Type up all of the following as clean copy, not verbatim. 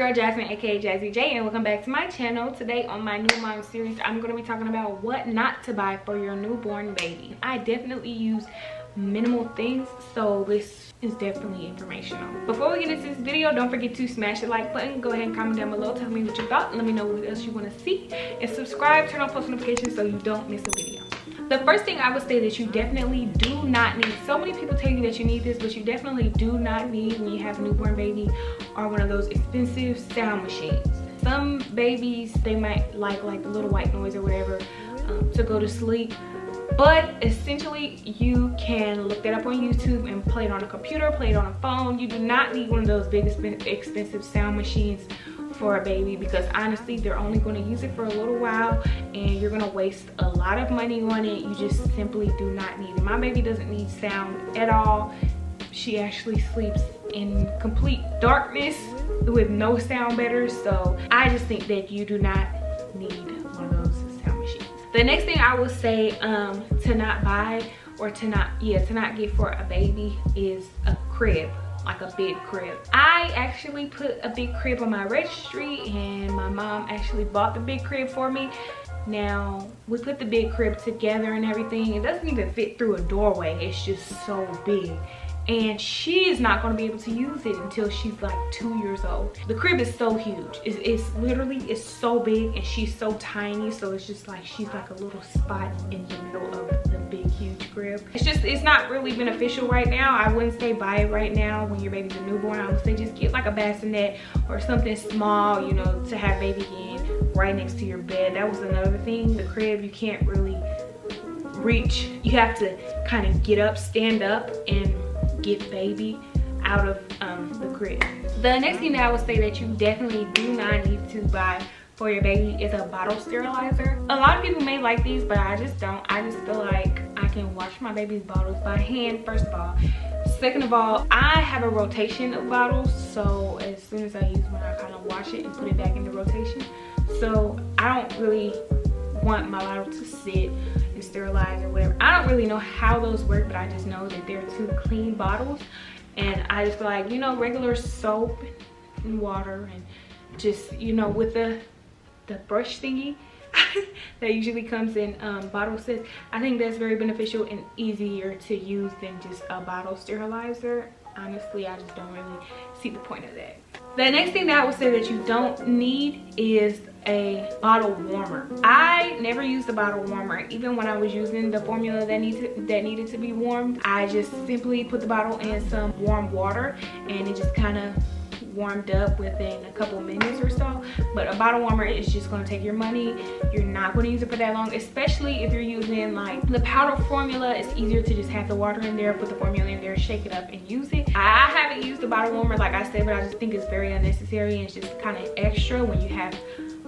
girl Jasmine, aka Jazzy J, and welcome back to my channel. Today on my new mom series, I'm going to be talking about what not to buy for your newborn baby. I definitely use minimal things, so this is definitely informational. Before we get into this video, don't forget to smash the like button. Go ahead and comment down below, tell me what you thought, and let me know what else you want to see, and subscribe, turn on post notifications so you don't miss a video. The first thing I would say that you definitely do not need, so many people tell you that you need this, but you definitely do not need when you have a newborn baby, are one of those expensive sound machines. Some babies, they might like the little white noise or whatever to go to sleep, but essentially you can look that up on YouTube and play it on a computer, play it on a phone. You do not need one of those big expensive sound machines for a baby, because honestly they're only going to use it for a little while and you're going to waste a lot of money on it. You just simply do not need it. My baby doesn't need sound at all. She actually sleeps in complete darkness with no sound better, so I just think that you do not need one of those sound machines. The next thing I would say to not buy, or to not get for a baby, is a crib. Like a big crib. I actually put a big crib on my registry, and my mom actually bought the big crib for me. Now we put the big crib together and everything. It doesn't even fit through a doorway. It's just so big, and she is not going to be able to use it until she's like 2 years old. The crib is so huge. It's literally, it's so big, and she's so tiny, so it's just like she's like a little spot in the middle of the big huge crib. It's not really beneficial right now. I wouldn't say buy it right now when your baby's a newborn. I would say just get like a bassinet or something small, you know, to have baby in right next to your bed. That was another thing. The crib, you can't really reach. You have to kind of get up, stand up, and get baby out of the crib. The next thing that I would say that you definitely do not need to buy for your baby is a bottle sterilizer. A lot of people may like these, but I just don't. I just feel like I can wash my baby's bottles by hand, first of all. Second of all, I have a rotation of bottles, so as soon as I use one, I kind of wash it and put it back into rotation. So I don't really want my bottle to sit and sterilize or whatever. I don't really know how those work, but I just know that they're two clean bottles, and I just feel like, you know, regular soap and water, and just, you know, with the brush thingy that usually comes in bottle sets, I think that's very beneficial and easier to use than just a bottle sterilizer. Honestly, I just don't really see the point of that. The next thing that I would say that you don't need is a bottle warmer. I never used a bottle warmer. Even when I was using the formula that needed to be warmed, I just simply put the bottle in some warm water, and it just kind of warmed up within a couple minutes or so. But a bottle warmer is just going to take your money. You're not going to use it for that long, especially if you're using like the powder formula. It's easier to just have the water in there, put the formula in there, shake it up, and use it. I haven't used a bottle warmer, like I said, but I just think it's very unnecessary, and it's just kind of extra when you have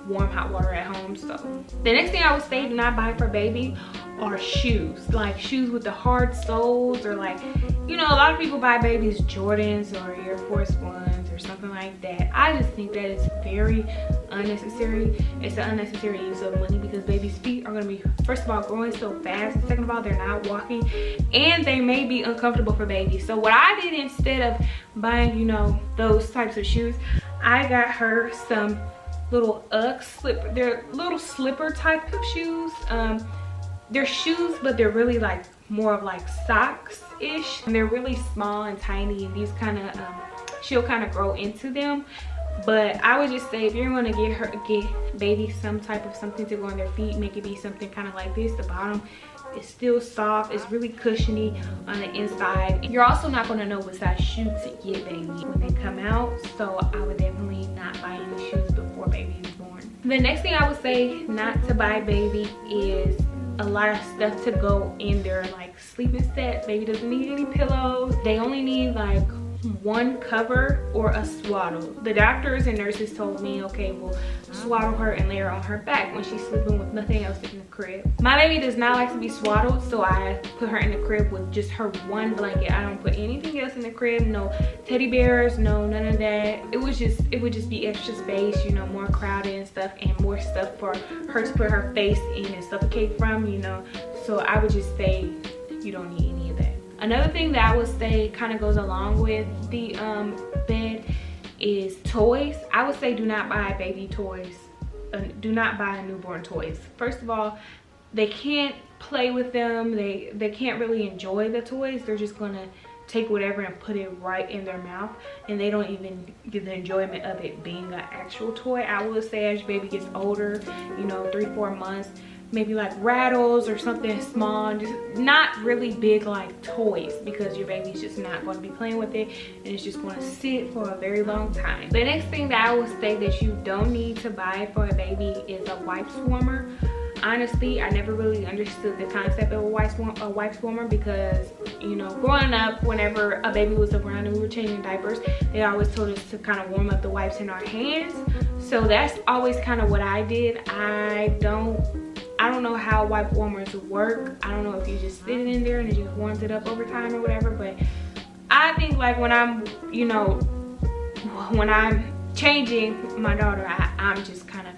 warm hot water at home. So the next thing I would say do not buy for baby are shoes. Like shoes with the hard soles, or like, you know, a lot of people buy babies Jordans or Air Force Ones or something like that. I just think that is very unnecessary. It's an unnecessary use of money, because babies' feet are going to be, first of all, growing so fast, and second of all, they're not walking, and they may be uncomfortable for babies. So what I did, instead of buying, you know, those types of shoes, I got her some little Ugg slipper. They're little slipper type of shoes. They're shoes, but they're really like more of like socks ish, and they're really small and tiny, and these kind of she'll kind of grow into them. But I would just say, if you're going to get baby some type of something to go on their feet, make it be something kind of like this. The bottom is still soft, it's really cushiony on the inside. You're also not going to know what size shoe to get baby when they come out, so I would definitely not buy any shoes before baby is born. The next thing I would say not to buy baby is a lot of stuff to go in their like sleeping set. Baby doesn't need any pillows. They only need like one cover or a swaddle. The doctors and nurses told me, okay, we'll swaddle her and lay her on her back when she's sleeping with nothing else in the crib. My baby does not like to be swaddled, so I put her in the crib with just her one blanket. I don't put anything else in the crib. No teddy bears, no none of that. It would just be extra space, you know, more crowded and stuff, and more stuff for her to put her face in and suffocate from, you know. So I would just say you don't need any of that. Another thing that I would say kind of goes along with the bed is toys. I would say do not buy baby toys. Do not buy newborn toys. First of all, they can't play with them. They can't really enjoy the toys. They're just gonna take whatever and put it right in their mouth, and they don't even get the enjoyment of it being an actual toy. I would say as your baby gets older, you know, 3-4 months, maybe like rattles or something small, just not really big like toys, because your baby's just not going to be playing with it and it's just going to sit for a very long time. The next thing that I would say that you don't need to buy for a baby is a wipes warmer. Honestly, I never really understood the concept of a wipes warmer, because, you know, growing up, whenever a baby was around and we were changing diapers, they always told us to kind of warm up the wipes in our hands. So that's always kind of what I did. I don't know how wipe warmers work. I don't know if you just sit it in there and it just warms it up over time or whatever, but I think like when I'm, you know, when I'm changing my daughter, I'm just kind of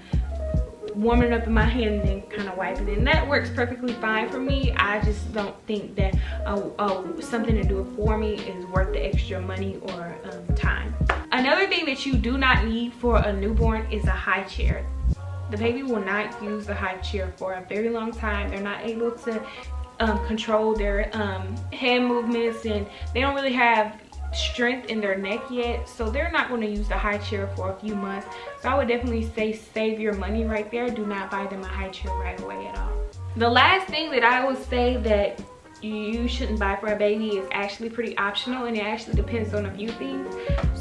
warming it up in my hand and then kind of wiping it, and that works perfectly fine for me. I just don't think that something to do it for me is worth the extra money or time. Another thing that you do not need for a newborn is a high chair. The baby will not use the high chair for a very long time. They're not able to control their hand movements, and they don't really have strength in their neck yet, so they're not going to use the high chair for a few months. So I would definitely say save your money right there. Do not buy them a high chair right away at all. The last thing that I would say that you shouldn't buy for a baby is actually pretty optional, and it actually depends on a few things.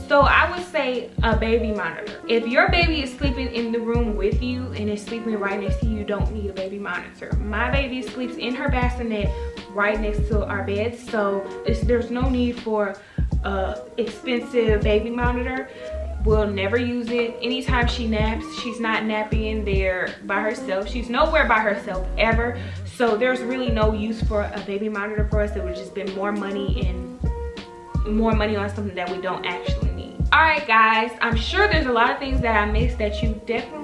So I would say a baby monitor. If your baby is sleeping in the room with you and is sleeping right next to you, you don't need a baby monitor. My baby sleeps in her bassinet right next to our bed, so there's no need for expensive baby monitor. We'll never use it. Anytime she naps, she's not napping in there by herself. She's nowhere by herself ever. So there's really no use for a baby monitor for us. It would just been more money on something that we don't actually need. All right, guys, I'm sure there's a lot of things that I missed that you definitely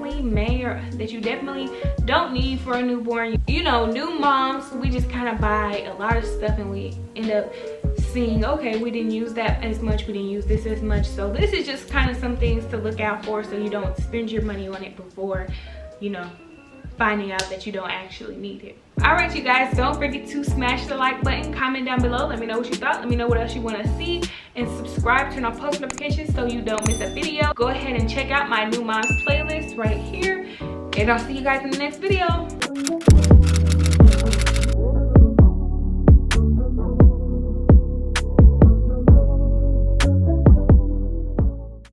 that you definitely don't need for a newborn. You know, new moms, we just kind of buy a lot of stuff and we end up seeing, okay, we didn't use that as much, we didn't use this as much. So this is just kind of some things to look out for, so you don't spend your money on it before, you know, finding out that you don't actually need it. All right, you guys, don't forget to smash the like button, comment down below, let me know what you thought, let me know what else you want to see, and subscribe, turn on post notifications so you don't miss a video. Go ahead and check out my new moms playlist right here, and I'll see you guys in the next video.